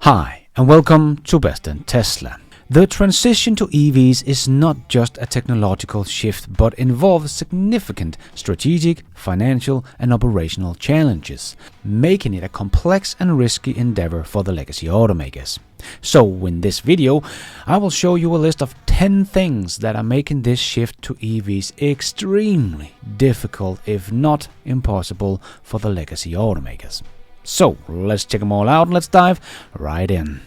Hi, and welcome to Best in Tesla. The transition to EVs is not just a technological shift, but involves significant strategic, financial, and operational challenges, making it a complex and risky endeavor for the legacy automakers. So, in this video, I will show you a list of 10 things that are making this shift to EVs extremely difficult, if not impossible, for the legacy automakers. So, let's check them all out and let's dive right in.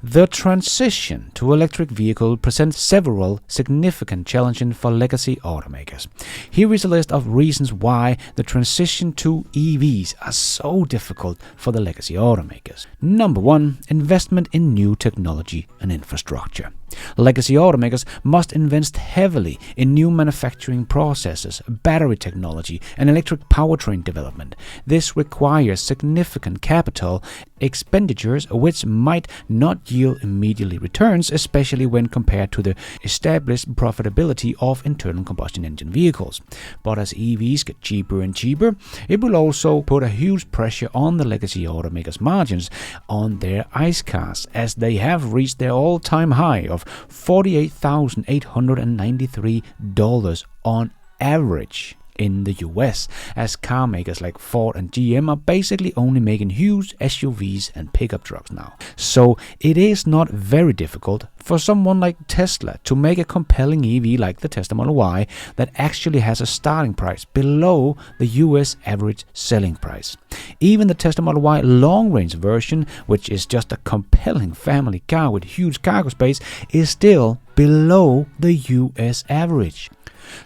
The transition to electric vehicle presents several significant challenges for legacy automakers. Here is a list of reasons why the transition to EVs are so difficult for the legacy automakers. Number 1. Investment in new technology and infrastructure. Legacy automakers must invest heavily in new manufacturing processes, battery technology, and electric powertrain development. This requires significant capital expenditures which might not yield immediate returns, especially when compared to the established profitability of internal combustion engine vehicles. But as EVs get cheaper and cheaper, it will also put a huge pressure on the legacy automakers' margins on their ICE cars, as they have reached their all-time high of $48,893 on average in the US, as car makers like Ford and GM are basically only making huge SUVs and pickup trucks now. So it is not very difficult for someone like Tesla to make a compelling EV like the Tesla Model Y that actually has a starting price below the US average selling price. Even the Tesla Model Y long-range version, which is just a compelling family car with huge cargo space, is still below the US average.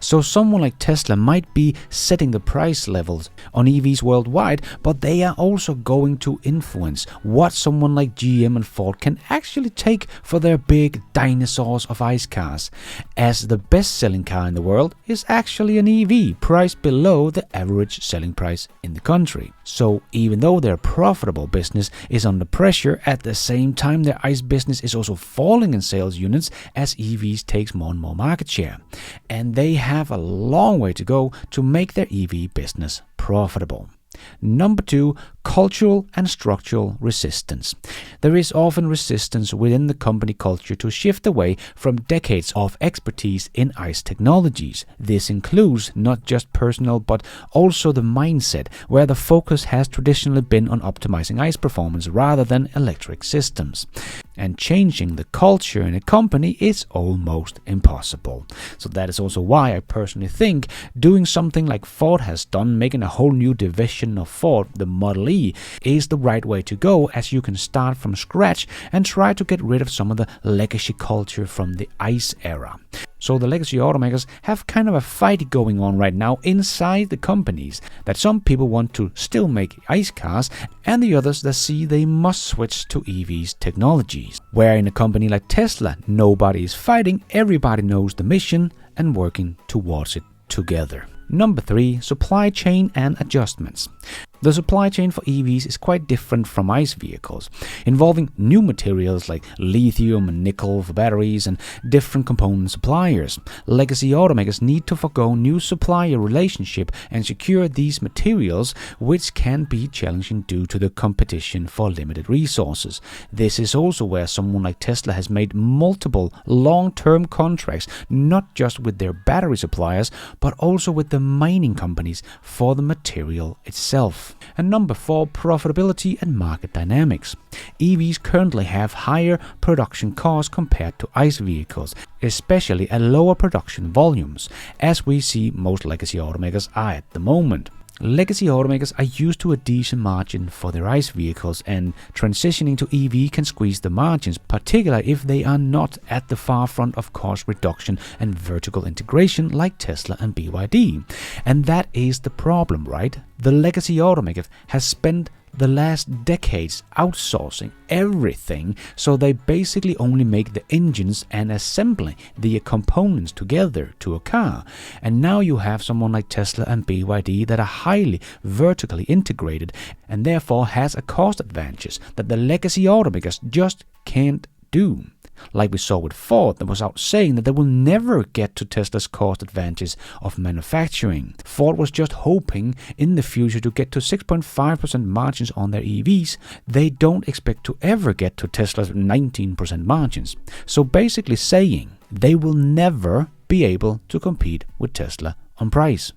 So someone like Tesla might be setting the price levels on EVs worldwide, but they are also going to influence what someone like GM and Ford can actually take for their big dinosaurs of ICE cars, as the best-selling car in the world is actually an EV priced below the average selling price in the country. So even though their profitable business is under pressure, at the same time their ICE business is also falling in sales units as EVs takes more and more market share. And they have a long way to go to make their EV business profitable. Number 2. Cultural and structural resistance. There is often resistance within the company culture to shift away from decades of expertise in ICE technologies. This includes not just personal but also the mindset, where the focus has traditionally been on optimizing ICE performance rather than electric systems. And changing the culture in a company is almost impossible. So that is also why I personally think doing something like Ford has done, making a whole new division of Ford, the Model E, is the right way to go, as you can start from scratch and try to get rid of some of the legacy culture from the ICE era. So the legacy automakers have kind of a fight going on right now inside the companies, that some people want to still make ICE cars and the others that see they must switch to EVs technologies. Where in a company like Tesla, nobody is fighting, everybody knows the mission and working towards it together. Number 3. Supply chain and adjustments. The supply chain for EVs is quite different from ICE vehicles, involving new materials like lithium and nickel for batteries and different component suppliers. Legacy automakers need to forgo new supplier relationship and secure these materials, which can be challenging due to the competition for limited resources. This is also where someone like Tesla has made multiple long-term contracts, not just with their battery suppliers, but also with the mining companies for the material itself. And number 4, profitability and market dynamics. EVs currently have higher production costs compared to ICE vehicles, especially at lower production volumes, as we see most legacy automakers are at the moment. legacy automakers are used to a decent margin for their ICE vehicles, and transitioning to EV can squeeze the margins, particularly if they are not at the far front of cost reduction and vertical integration like Tesla and BYD. And that is the problem, right? The legacy automakers has spent the last decades outsourcing everything, so they basically only make the engines and assembling the components together to a car. And now you have someone like Tesla and BYD that are highly vertically integrated and therefore has a cost advantage that the legacy automakers just can't do. Like we saw with Ford, that was out saying that they will never get to Tesla's cost advantage of manufacturing. Ford was just hoping in the future to get to 6.5% margins on their EVs. They don't expect to ever get to Tesla's 19% margins. So basically saying they will never be able to compete with Tesla on price.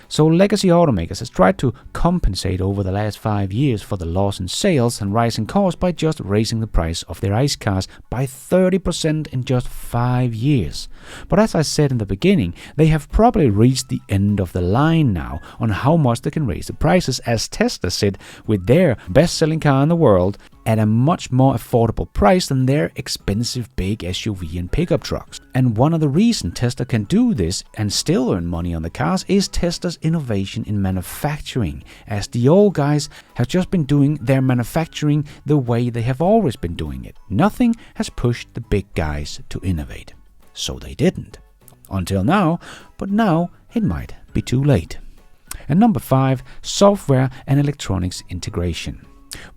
So legacy automakers has tried to compensate over the last 5 years for the loss in sales and rising costs by just raising the price of their ICE cars by 30% in just 5 years. But as I said in the beginning, they have probably reached the end of the line now on how much they can raise the prices, as Tesla said with their best-selling car in the world at a much more affordable price than their expensive big SUV and pickup trucks. And one of the reasons Tesla can do this and still earn money on the cars is Tesla's innovation in manufacturing, as the old guys have just been doing their manufacturing the way they have always been doing it. Nothing has pushed the big guys to innovate. So they didn't. Until now, but now it might be too late. And number 5, software and electronics integration.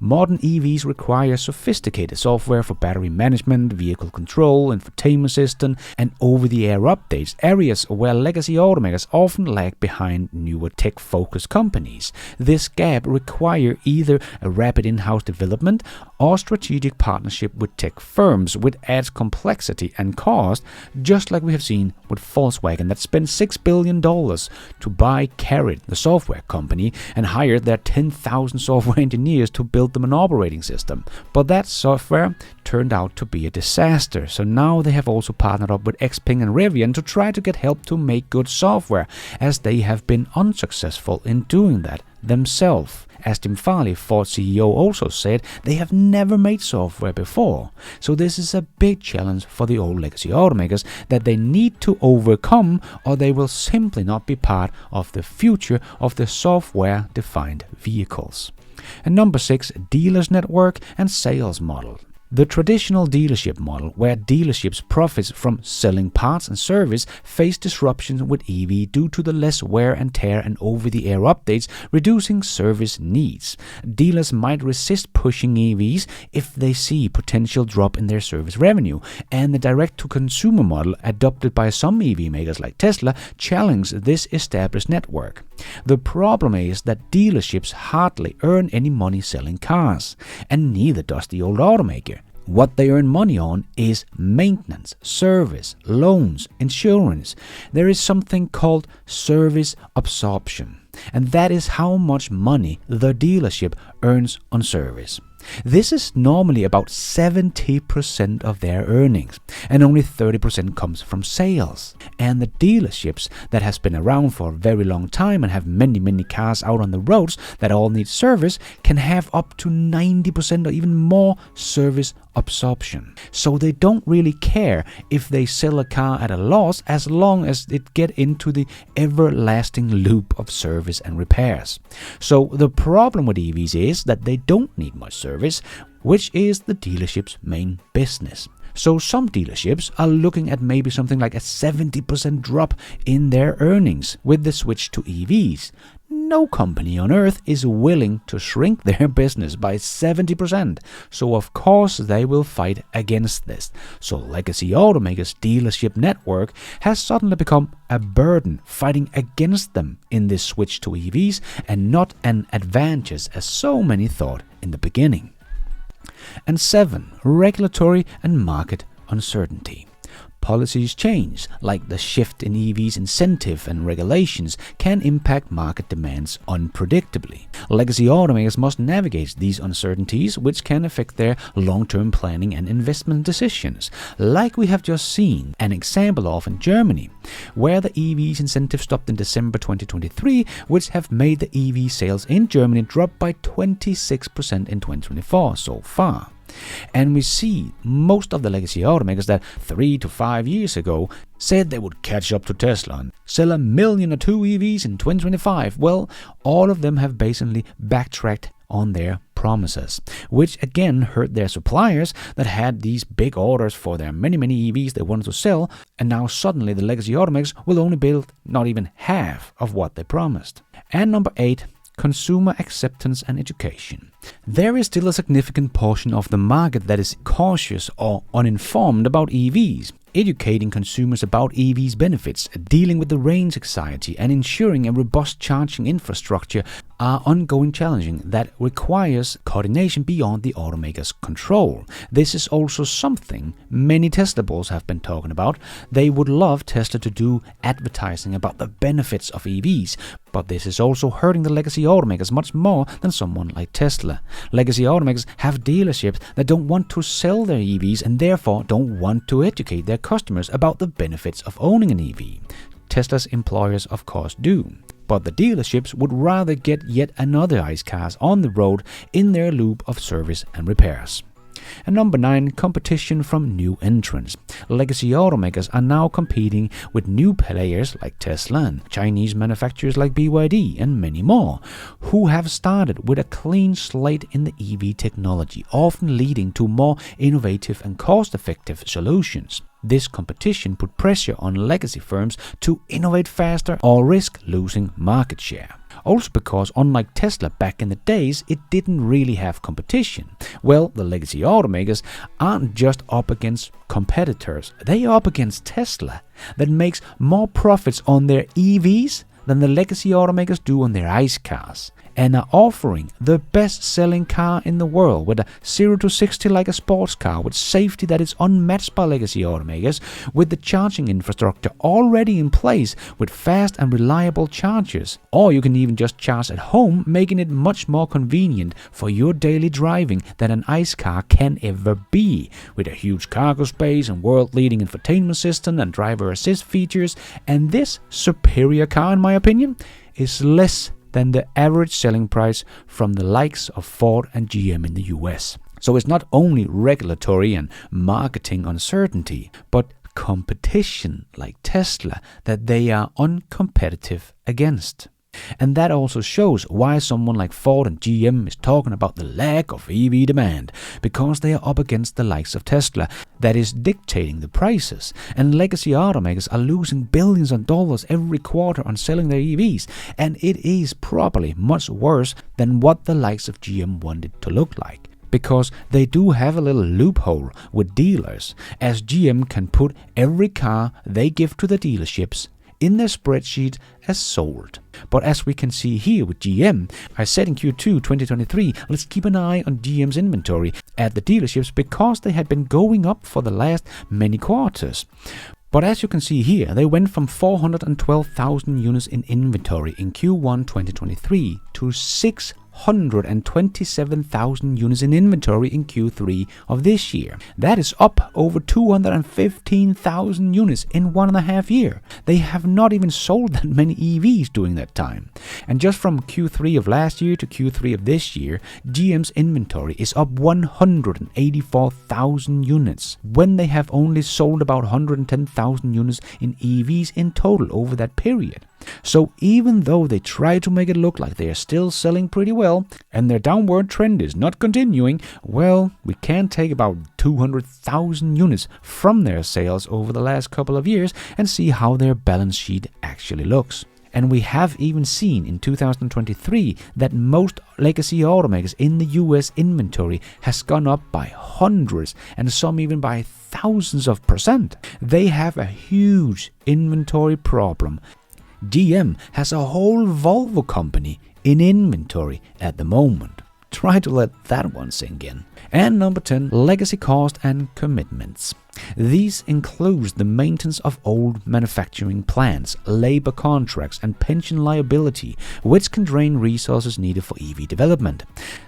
Modern EVs require sophisticated software for battery management, vehicle control, infotainment system, and over-the-air updates, areas where legacy automakers often lag behind newer tech-focused companies. This gap requires either a rapid in-house development or strategic partnership with tech firms, which adds complexity and cost, just like we have seen with Volkswagen that spent $6 billion to buy Carrot, the software company, and hired their 10,000 software engineers to build them an operating system. But that software turned out to be a disaster, so now they have also partnered up with Xpeng and Rivian to try to get help to make good software, as they have been unsuccessful in doing that themselves. As Tim Farley, Ford CEO, also said, they have never made software before. So this is a big challenge for the old legacy automakers that they need to overcome, or they will simply not be part of the future of the software-defined vehicles. And number 6, dealers network and sales model. The traditional dealership model, where dealerships profit from selling parts and service, face disruptions with EV due to the less wear and tear and over-the-air updates, reducing service needs. Dealers might resist pushing EVs if they see potential drop in their service revenue, and the direct-to-consumer model adopted by some EV makers like Tesla challenge this established network. The problem is that dealerships hardly earn any money selling cars, and neither does the old automaker. What they earn money on is maintenance, service, loans, insurance. There is something called service absorption, and that is how much money the dealership earns on service. This is normally about 70% of their earnings, and only 30% comes from sales. And the dealerships that has been around for a very long time and have many cars out on the roads that all need service can have up to 90% or even more service absorption. So they don't really care if they sell a car at a loss as long as it get into the everlasting loop of service and repairs. So the problem with EVs is that they don't need much service, which is the dealership's main business. So some dealerships are looking at maybe something like a 70% drop in their earnings with the switch to EVs. No company on earth is willing to shrink their business by 70%, so of course they will fight against this. So legacy automakers' dealership network has suddenly become a burden, fighting against them in this switch to EVs, and not an advantage as so many thought in the beginning. And 7, regulatory and market uncertainty. policies change, like the shift in EVs incentive and regulations, can impact market demands unpredictably. Legacy automakers must navigate these uncertainties, which can affect their long-term planning and investment decisions, like we have just seen an example of in Germany, where the EVs incentive stopped in December 2023, which have made the EV sales in Germany drop by 26% in 2024 so far. And we see most of the legacy automakers that 3 to 5 years ago said they would catch up to Tesla and sell 1 million or 2 EVs in 2025. Well, all of them have basically backtracked on their promises, which again hurt their suppliers that had these big orders for their many EVs they wanted to sell, and now suddenly the legacy automakers will only build not even half of what they promised. And number 8, consumer acceptance and education. There is still a significant portion of the market that is cautious or uninformed about EVs. Educating consumers about EVs benefits, dealing with the range anxiety, and ensuring a robust charging infrastructure are ongoing challenges that requires coordination beyond the automaker's control. This is also something many Tesla bulls have been talking about. They would love Tesla to do advertising about the benefits of EVs, but this is also hurting the legacy automakers much more than someone like Tesla. Legacy automakers have dealerships that don't want to sell their EVs and therefore don't want to educate their customers about the benefits of owning an EV. Tesla's employers of course do. But the dealerships would rather get yet another ICE cars on the road in their loop of service and repairs. And number 9, competition from new entrants. Legacy automakers are now competing with new players like Tesla and Chinese manufacturers like BYD and many more, who have started with a clean slate in the EV technology, often leading to more innovative and cost-effective solutions. This competition put pressure on legacy firms to innovate faster or risk losing market share. Also because, unlike Tesla back in the days, it didn't really have competition. Well, the legacy automakers aren't just up against competitors, they are up against Tesla, that makes more profits on their EVs than the legacy automakers do on their ICE cars, and are offering the best-selling car in the world with a 0 to 60 like a sports car, with safety that is unmatched by legacy automakers, with the charging infrastructure already in place with fast and reliable chargers. Or you can even just charge at home, making it much more convenient for your daily driving than an ICE car can ever be, with a huge cargo space and world-leading infotainment system and driver assist features. And this superior car, in my opinion, is less than the average selling price from the likes of Ford and GM in the US. So it's not only regulatory and marketing uncertainty, but competition like Tesla that they are uncompetitive against. And that also shows why someone like Ford and GM is talking about the lack of EV demand, because they are up against the likes of Tesla that is dictating the prices, and legacy automakers are losing billions of dollars every quarter on selling their EVs, and it is probably much worse than what the likes of GM wanted to look like. Because they do have a little loophole with dealers, as GM can put every car they give to the dealerships in their spreadsheet as sold. But as we can see here with GM, I said in Q2 2023, let's keep an eye on GM's inventory at the dealerships because they had been going up for the last many quarters. But as you can see here, they went from 412,000 units in inventory in Q1 2023 to 627,000 units in inventory in Q3 of this year. That is up over 215,000 units in 1.5 years. They have not even sold that many EVs during that time. And just from Q3 of last year to Q3 of this year, GM's inventory is up 184,000 units, when they have only sold about 110,000 units in EVs in total over that period. So even though they try to make it look like they are still selling pretty well, and their downward trend is not continuing, well, we can take about 200,000 units from their sales over the last couple of years and see how their balance sheet actually looks. And we have even seen in 2023 that most legacy automakers in the US inventory has gone up by hundreds and some even by thousands of %. They have a huge inventory problem. GM has a whole Volvo company in inventory at the moment. Try to let that one sink in. And number 10, legacy cost and commitments. These include the maintenance of old manufacturing plants, labor contracts, and pension liability, which can drain resources needed for EV development.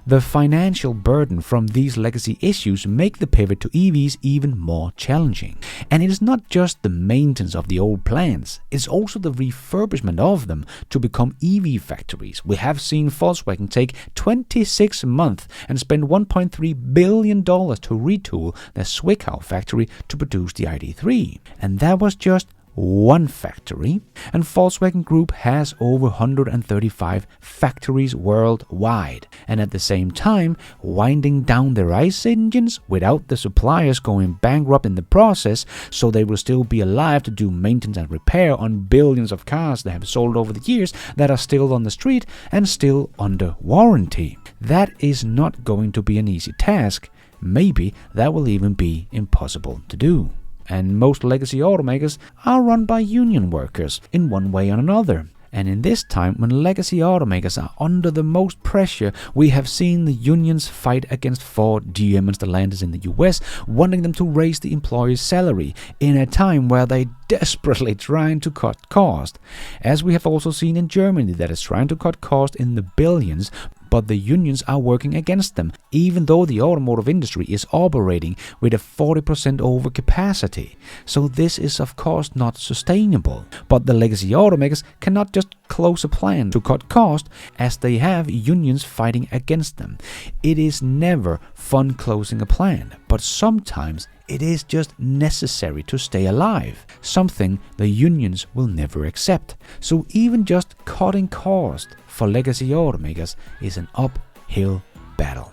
The financial burden from these legacy issues make the pivot to EVs even more challenging. And it is not just the maintenance of the old plants, it's also the refurbishment of them to become EV factories. We have seen Volkswagen take 26 months and spend $1.3 billion to retool their Zwickau factory to produce the ID.3. And that was just one factory, and Volkswagen Group has over 135 factories worldwide, and at the same time winding down their ICE engines without the suppliers going bankrupt in the process, so they will still be alive to do maintenance and repair on billions of cars they have sold over the years that are still on the street and still under warranty. That is not going to be an easy task. Maybe that will even be impossible to do. And most legacy automakers are run by union workers in one way or another. And in this time, when legacy automakers are under the most pressure, we have seen the unions fight against Ford, GM and Stellantis in the US, wanting them to raise the employees' salary in a time where they desperately trying to cut cost. As we have also seen in Germany, that is trying to cut cost in the billions, but the unions are working against them, even though the automotive industry is operating with a 40% overcapacity. So this is of course not sustainable. But the legacy automakers cannot just close a plant to cut cost, as they have unions fighting against them. It is never fun closing a plant, but sometimes it is just necessary to stay alive, something the unions will never accept. So even just cutting cost for legacy automakers is an uphill battle.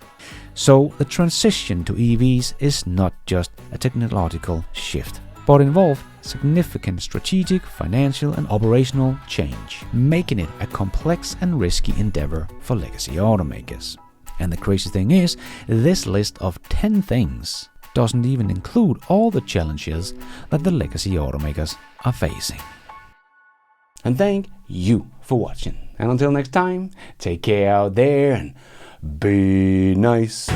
So the transition to EVs is not just a technological shift, but involves significant strategic, financial and operational change, making it a complex and risky endeavor for legacy automakers. And the crazy thing is, this list of 10 things doesn't even include all the challenges that the legacy automakers are facing. And thank you for watching. And until next time, take care out there and be nice.